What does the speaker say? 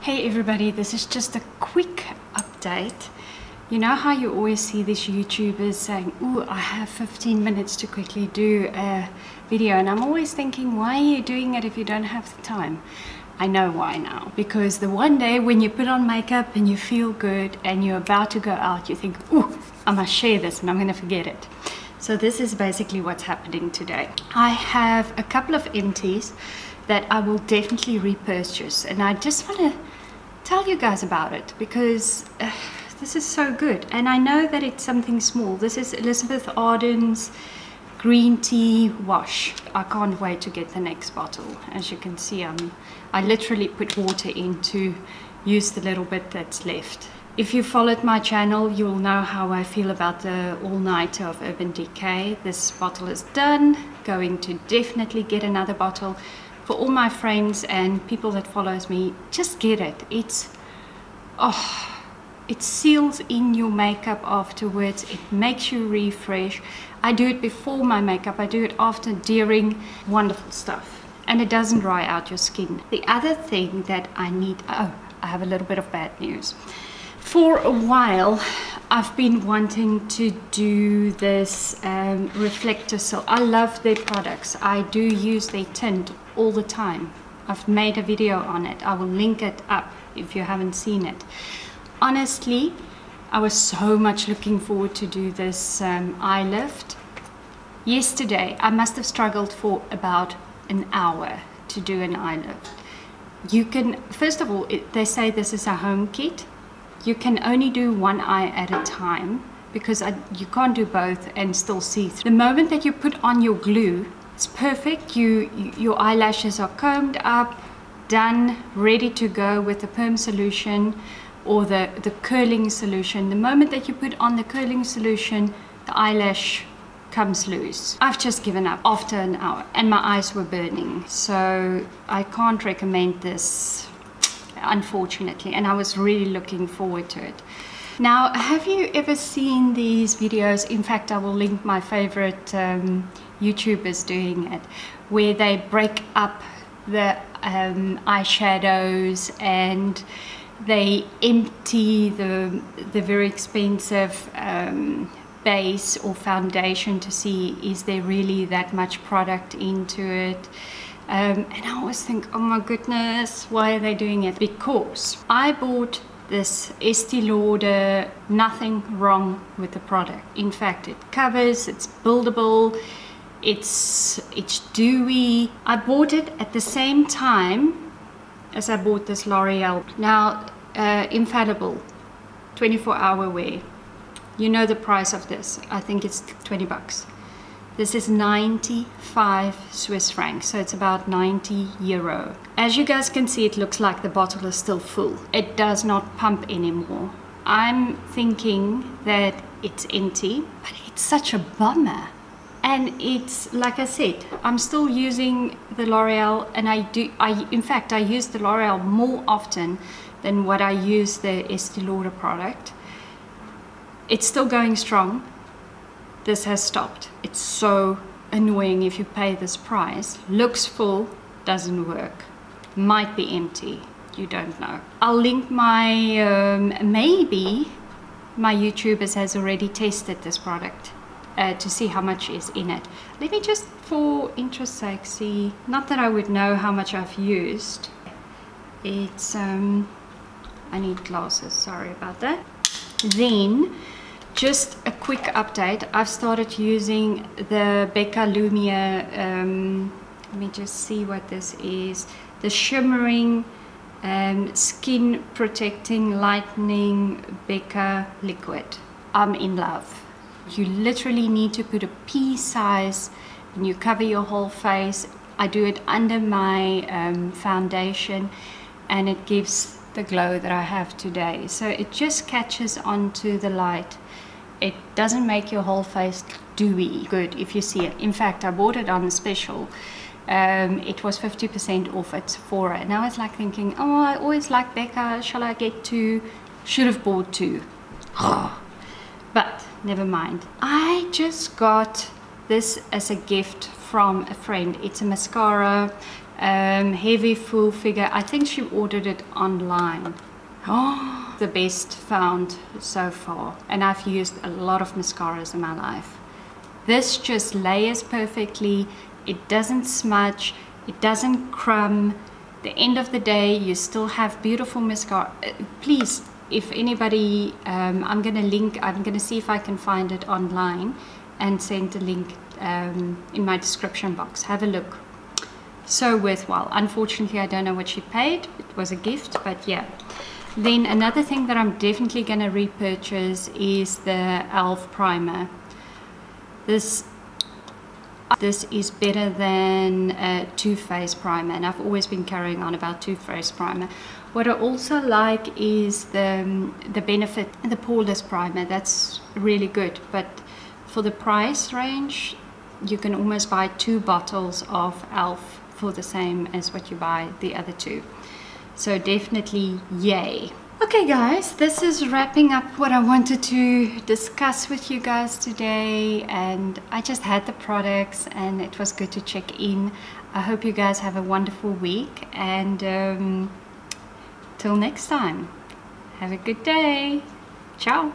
Hey everybody, this is just a quick update. You know how you always see these YouTubers saying, ooh, I have 15 minutes to quickly do a video, and I'm always thinking, why are you doing it if you don't have the time? I know why now. Because the one day when you put on makeup and you feel good and you're about to go out, you think, ooh, I must share this and I'm going to forget it. So this is basically what's happening today. I have a couple of empties that I will definitely repurchase, and I just want to tell you guys about it because this is so good. And I know that it's something small. This is Elizabeth Arden's green tea wash. I can't wait to get the next bottle. As you can see, I literally put water in to use the little bit that's left. If you followed my channel, you'll know how I feel about the all-nighter of Urban Decay. This bottle is done. Going to definitely get another bottle. For all my friends and people that follows me, just get it. It seals in your makeup afterwards. It makes you refresh. I do it before my makeup. I do it after, during. Wonderful stuff. And it doesn't dry out your skin. The other thing that I need, I have a little bit of bad news. For a while, I've been wanting to do this Refectocil. I love their products. I do use their tint all the time. I've made a video on it. I will link it up if you haven't seen it. Honestly, I was so much looking forward to do this eye lift. Yesterday, I must have struggled for about an hour to do an eye lift. You can, first of all, they say this is a home kit. You can only do one eye at a time because you can't do both and still see through. The moment that you put on your glue, it's perfect. Your eyelashes are combed up, done, ready to go with the perm solution or the curling solution. The moment that you put on the curling solution, the eyelash comes loose. I've just given up after an hour and my eyes were burning. So I can't recommend this, unfortunately, and I was really looking forward to it. Now, have you ever seen these videos? In fact, I will link my favorite YouTubers doing it, where they break up the eyeshadows and they empty the very expensive base or foundation to see, is there really that much product into it? And I always think, oh my goodness, why are they doing it? Because I bought this Estee Lauder, nothing wrong with the product. In fact, it covers, it's buildable, it's dewy. I bought it at the same time as I bought this L'Oreal. Now, infallible, 24-hour wear. You know the price of this. I think it's 20 bucks. This is 95 Swiss francs, so it's about 90 euro. As you guys can see, it looks like the bottle is still full. It does not pump anymore. I'm thinking that it's empty, but it's such a bummer. And it's, like I said, I'm still using the L'Oreal, and in fact, I use the L'Oreal more often than what I use the Estee Lauder product. It's still going strong. This has stopped. It's so annoying if you pay this price. Looks full, doesn't work. Might be empty, you don't know. I'll link my, maybe my YouTubers has already tested this product to see how much is in it. Let me just, for interest's sake, see. Not that I would know how much I've used. It's, I need glasses, sorry about that. Then, just a quick update. I've started using the Becca Lumia, let me just see what this is. The shimmering skin protecting lightening Becca liquid. I'm in love. You literally need to put a pea size and you cover your whole face. I do it under my foundation and it gives the glow that I have today. So it just catches onto the light. It doesn't make your whole face dewy. Good if you see it. In fact, I bought it on a special. It was 50% off at Sephora. And I was like thinking, oh, I always like Becca. Shall I get two? Should have bought two. But never mind. I just got this as a gift from a friend. It's a mascara. Heavy full figure. I think she ordered it online. Oh, the best found so far. And I've used a lot of mascaras in my life. This just layers perfectly. It doesn't smudge. It doesn't crumb. The end of the day, you still have beautiful mascara. Please, if anybody, I'm gonna see if I can find it online and send a link in my description box. Have a look. So worthwhile. Unfortunately, I don't know what she paid. It was a gift, but yeah. Then another thing that I'm definitely gonna repurchase is the e.l.f. primer. This is better than Too Faced primer, and I've always been carrying on about Too Faced primer. What I also like is the Benefit, the poreless primer. That's really good, but for the price range, you can almost buy 2 bottles of e.l.f. for the same as what you buy the other 2. So definitely yay. Okay guys, this is wrapping up what I wanted to discuss with you guys today, and I just had the products and it was good to check in. I hope you guys have a wonderful week, and till next time, have a good day. Ciao.